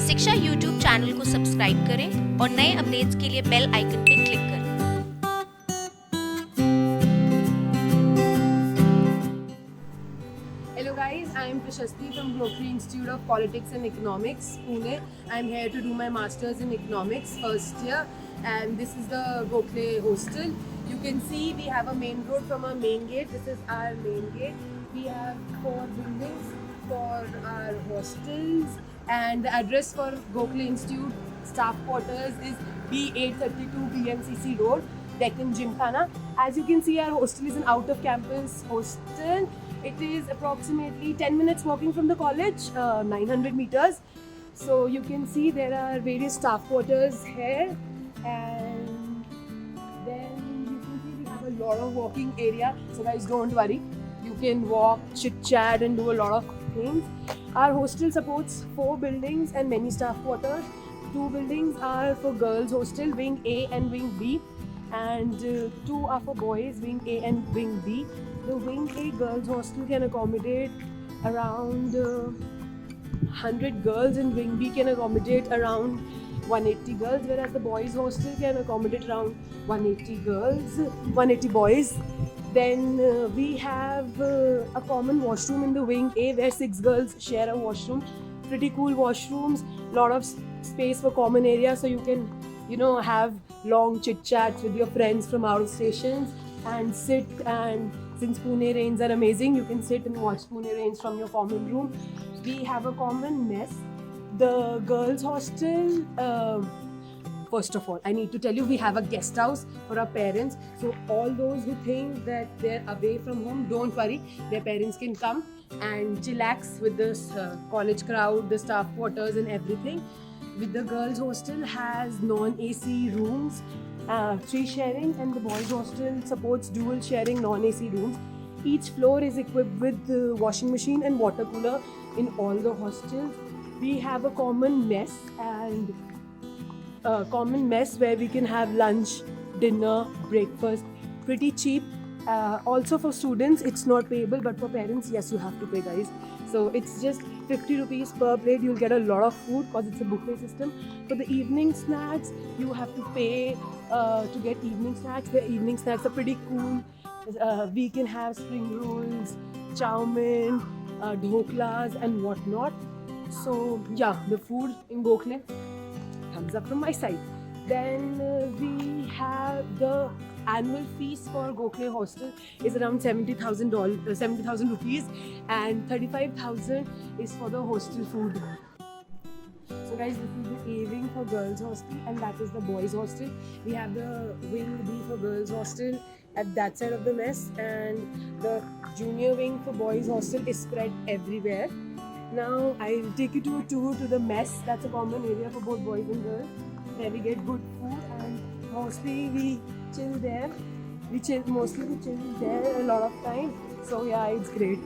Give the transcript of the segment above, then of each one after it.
शिक्षा YouTube channel को subscribe करें और नए अपडेट्स के लिए बेल आइकन पर क्लिक करें। Hello guys, I am Prashasti from Gokhale Institute of Politics and Economics, Pune. I am here to do my Masters in Economics first year, and this is the Gokhale hostel. You can see we have a main road from our main gate. This is our main gate. We have 4 buildings for our hostels, and the address for Gokhale Institute staff quarters is B832 BMCC Road, Deccan Gymkhana. As you can see, our hostel is an out-of-campus hostel. It is approximately 10 minutes walking from the college, 900 meters. So you can see there are various staff quarters here, and then you can see we have a lot of walking area. So guys, don't worry. You can walk, chit chat and do a lot of things. Our hostel supports 4 buildings and many staff quarters. 2 buildings are for girls hostel, wing A and wing B, and 2 are for boys, wing A and wing B. The wing A girls hostel can accommodate around 100 girls, and wing B can accommodate around 180 girls, whereas the boys hostel can accommodate around 180 girls, 180 boys. Then we have a common washroom in the wing A where 6 girls share a washroom. Pretty cool washrooms, lot of space for common area, so you can, have long chit chats with your friends from out stations and sit. And since Pune rains are amazing, you can sit and watch Pune rains from your common room. We have a common mess. The girls hostel, first of all, I need to tell you, we have a guest house for our parents. So all those who think that they're away from home, don't worry. Their parents can come and chillax with this college crowd, the staff quarters and everything. With the girls hostel has non-AC rooms, 3 sharing, and the boys hostel supports dual sharing non-AC rooms. Each floor is equipped with the washing machine and water cooler in all the hostels. We have a common mess where we can have lunch, dinner, breakfast, pretty cheap. Also for students, it's not payable, but for parents, yes, you have to pay, guys. So it's just 50 rupees per plate. You'll get a lot of food because it's a buffet system. For the evening snacks, you have to pay to get evening snacks. The evening snacks are pretty cool. We can have spring rolls, chow mein, dhoklas and whatnot. So yeah, the food in Gokhale, thumbs up from my side. Then we have the annual fees for Gokhale hostel is around $70,000 rupees, and 35,000 is for the hostel food. So guys, this is the A wing for girls hostel, and that is the boys hostel. We have the wing B for girls hostel at that side of the mess, and the junior wing for boys hostel is spread everywhere. Now I'll take you to a tour to the mess. That's a common area for both boys and girls, where we get good food, and mostly we chill there. We chill there a lot of time. So yeah, it's great.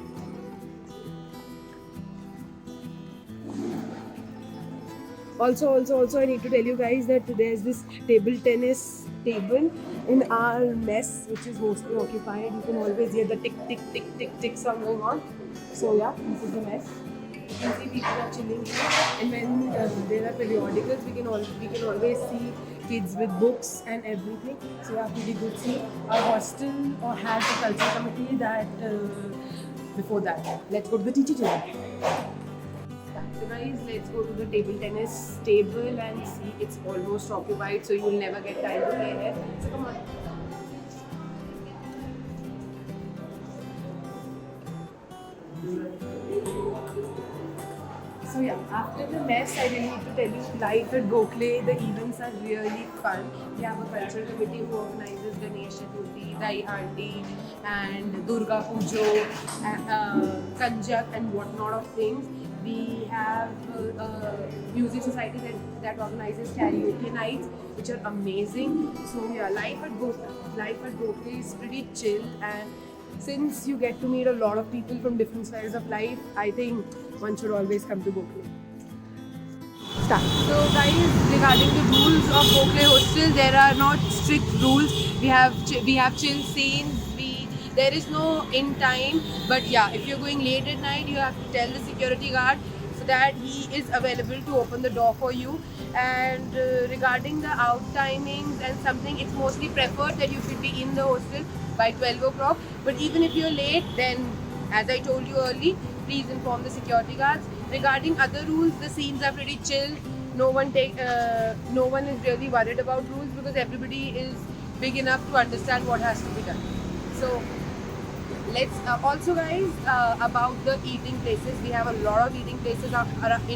Also, I need to tell you guys that there's this table tennis table in our mess, which is mostly occupied. You can always hear the tick, tick, tick, tick, tick sound going on. So yeah, this is the mess. You can see people are chilling here, and when there are periodicals, we can always see kids with books and everything. So yeah, pretty good. See, our hostel has a culture committee that before that. Let's go to the teacher table. So guys, let's go to the table tennis table and see. It's almost occupied, so you'll never get time to play here. So come on. So yeah, after the mess, I really need to tell you, life at Gokhale, the events are really fun. We have a cultural committee who organizes Ganesh Chaturthi, Dai Handi, and Durga Pujo, Kanjak and whatnot of things. We have a music society that organizes karaoke nights, which are amazing. So yeah, life at Gokhale is pretty chill, and since you get to meet a lot of people from different spheres of life, I think one should always come to Gokhale. Start. So guys, regarding the rules of Gokhale hostel, there are not strict rules. We have chill scenes. There is no in time, but yeah, if you're going late at night, you have to tell the security guard so that he is available to open the door for you. And regarding the out timings and something, it's mostly preferred that you should be in the hostel by 12 o'clock. But even if you're late, then as I told you early, please inform the security guards. Regarding other rules, the scenes are pretty chill. No one is really worried about rules because everybody is big enough to understand what has to be done. So let's also guys, about the eating places, we have a lot of eating places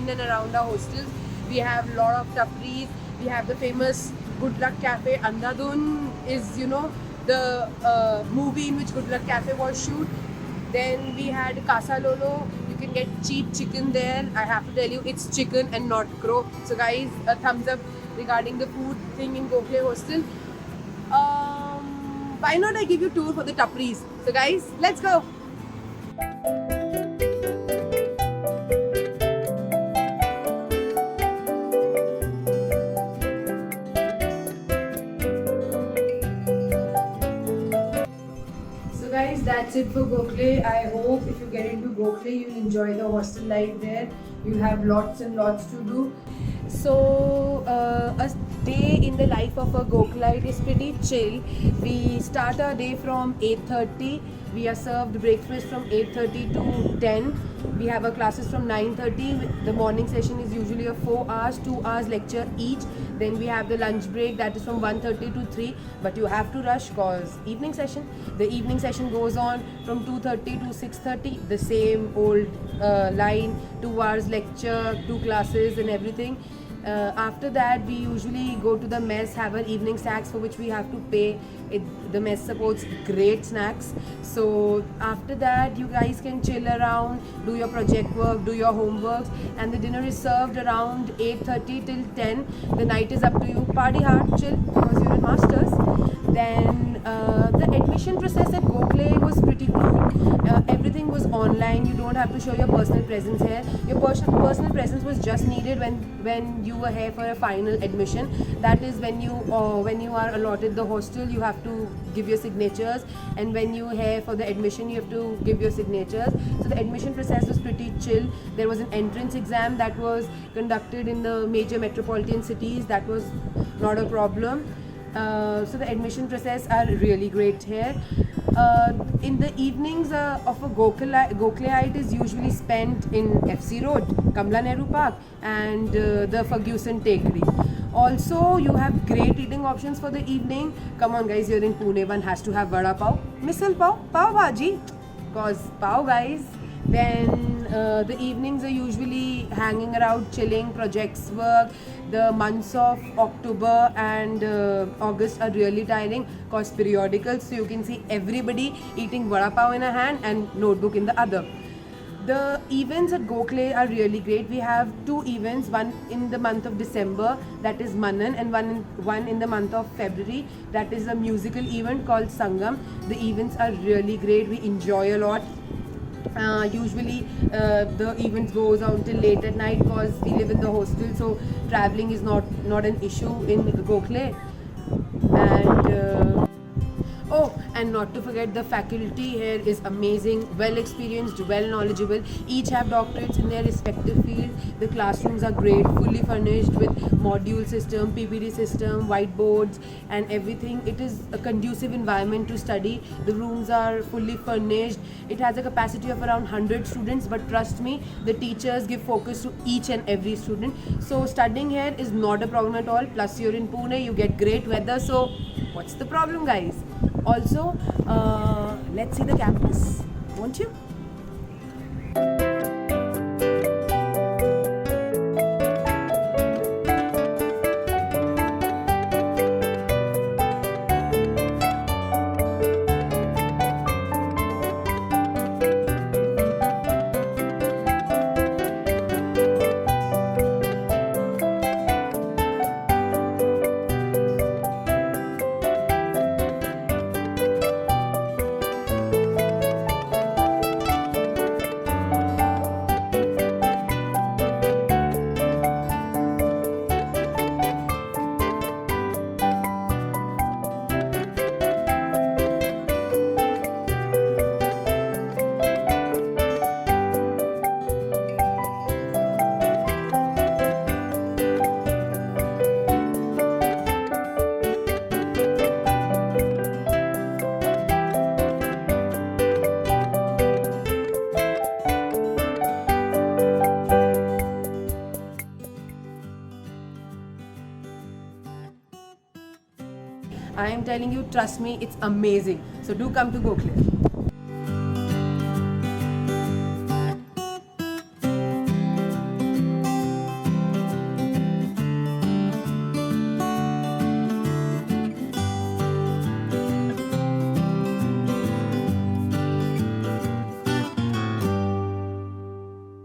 in and around our hostels. We have a lot of tapris. We have the famous Good Luck Cafe. Andhadhun is, you know, the movie in which Good Luck Cafe was shoot. Then we had Casa Lolo. You can get cheap chicken there. I have to tell you, it's chicken and not crow. So guys, a thumbs up regarding the food thing in Gokhale Hostel. Why not I give you a tour for the tapris? So guys, let's go. So guys, that's it for Gokhale. I hope if you get into Gokhale, you'll enjoy the hostel life there. You'll have lots and lots to do. So a day in the life of a Gokhaleite is pretty chill. We start our day from 8:30. We are served breakfast from 8:30 to 10. We have our classes from 9:30. The morning session is usually a 4 hours, 2 hours lecture each. Then we have the lunch break that is from 1:30 to 3. But you have to rush cause evening session. The evening session goes on from 2:30 to 6:30. The same old line, 2 hours lecture, 2 classes and everything. After that, we usually go to the mess, have our evening snacks for which we have to pay. The mess supports great snacks. So after that, you guys can chill around, do your project work, do your homeworks, and the dinner is served around 8:30 till 10. The night is up to you. Party hard, chill because you're in masters. Then the admission process at Gokhale was pretty cool. Everything was online. You don't have to show your personal presence here. Your personal presence was just needed when you were here for a final admission. That is when you are allotted the hostel, you have to give your signatures, and when you here for the admission, you have to give your signatures. So the admission process was pretty chill. There was an entrance exam that was conducted in the major metropolitan cities. That was not a problem. So the admission process are really great here. In the evenings of a Gokhaleite is usually spent in FC Road, Kamla Nehru Park, and the Ferguson Takery. Also, you have great eating options for the evening. Come on guys, you're in Pune, one has to have vada pav, misal pav, pav bhaji, cause pav guys. Then the evenings are usually hanging around, chilling, projects work. The months of October and August are really tiring cause periodicals, so you can see everybody eating vada pav in a hand and notebook in the other. The events at Gokhale are really great. We have 2 events, one in the month of December, that is Manan, and one in the month of February, that is a musical event called Sangam. The events are really great. We enjoy a lot. Usually the events goes on till late at night because we live in the hostel, so traveling is not an issue in Gokhale. And not to forget, the faculty here is amazing, well experienced, well knowledgeable. Each have doctorates in their respective field. The classrooms are great, fully furnished with module system, PPT system, whiteboards and everything. It is a conducive environment to study. The rooms are fully furnished. It has a capacity of around 100 students, but trust me, the teachers give focus to each and every student. So studying here is not a problem at all. Plus you're in Pune, you get great weather, so what's the problem guys? Also, let's see the campus, won't you? I'm telling you, trust me, it's amazing. So do come to Gokhale.